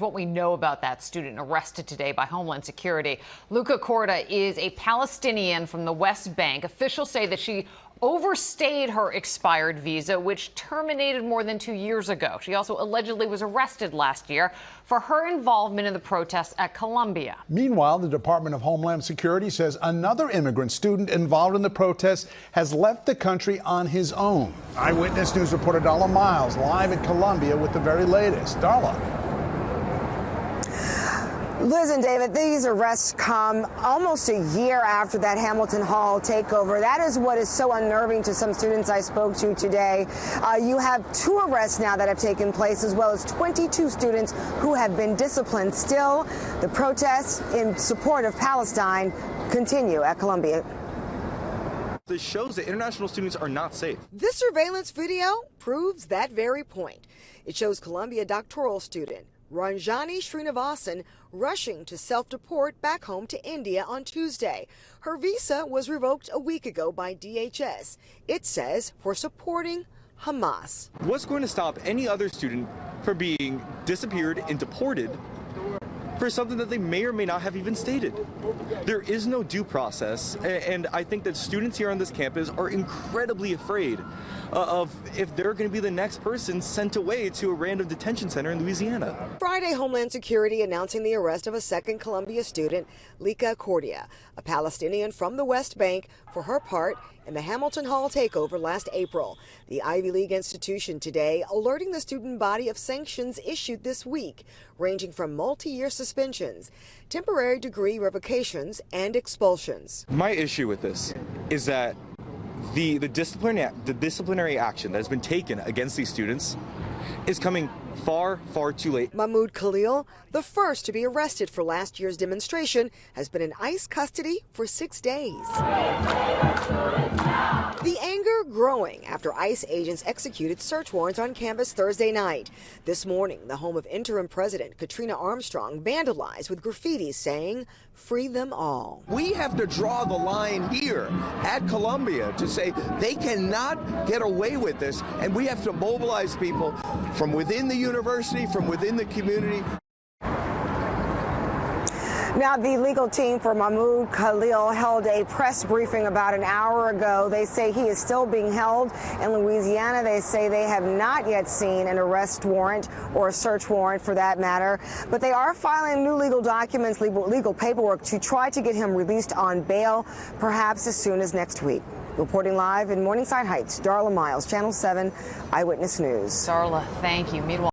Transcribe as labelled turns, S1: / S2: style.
S1: What we know about that student arrested today by Homeland Security. Luca Corda is a Palestinian from the West Bank. Officials say that she overstayed her expired visa, which terminated more than 2 years ago. She also allegedly was arrested last year for her involvement in the protests at Columbia.
S2: Meanwhile, the Department of Homeland Security says another immigrant student involved in the protests has left the country on his own. Eyewitness News reporter Darla Miles live at Columbia with the very latest. Darla.
S3: Liz and David, these arrests come almost a year after that Hamilton Hall takeover. That is what is so unnerving to some students I spoke to today. You have 2 arrests now that have taken place, as well as 22 students who have been disciplined. Still, the protests in support of Palestine continue at Columbia.
S4: This shows that international students are not safe.
S3: This surveillance video proves that very point. It shows Columbia doctoral student Ranjani Srinivasan rushing to self-deport back home to India on Tuesday. Her visa was revoked a week ago by DHS. It says for supporting Hamas.
S4: What's going to stop any other student from being disappeared and deported for something that they may or may not have even stated? There is no due process, and I think that students here on this campus are incredibly afraid of if they're going to be the next person sent away to a random detention center in Louisiana.
S3: Friday, Homeland Security announcing the arrest of a second Columbia student, Luca Corda, a Palestinian from the West Bank, for her part in the Hamilton Hall takeover last April. The Ivy League institution today alerting the student body of sanctions issued this week, ranging from multi-year suspensions, temporary degree revocations, and expulsions.
S4: My issue with this is that the disciplinary action that has been taken against these students is coming far too late.
S3: Mahmoud Khalil, the first to be arrested for last year's demonstration, has been in ICE custody for 6 days. The anger growing after ICE agents executed search warrants on campus Thursday night. This morning, the home of interim President Katrina Armstrong vandalized with graffiti saying, "Free them all."
S5: We have to draw the line here at Columbia to say they cannot get away with this, and we have to mobilize people from within the university, from within the community.
S3: Now, the legal team for Mahmoud Khalil held a press briefing about an hour ago. They say he is still being held in Louisiana. They say they have not yet seen an arrest warrant or a search warrant for that matter. But they are filing new legal documents, legal paperwork to try to get him released on bail, perhaps as soon as next week. Reporting live in Morningside Heights, Darla Miles, Channel 7 Eyewitness News.
S1: Darla, thank you. Meanwhile,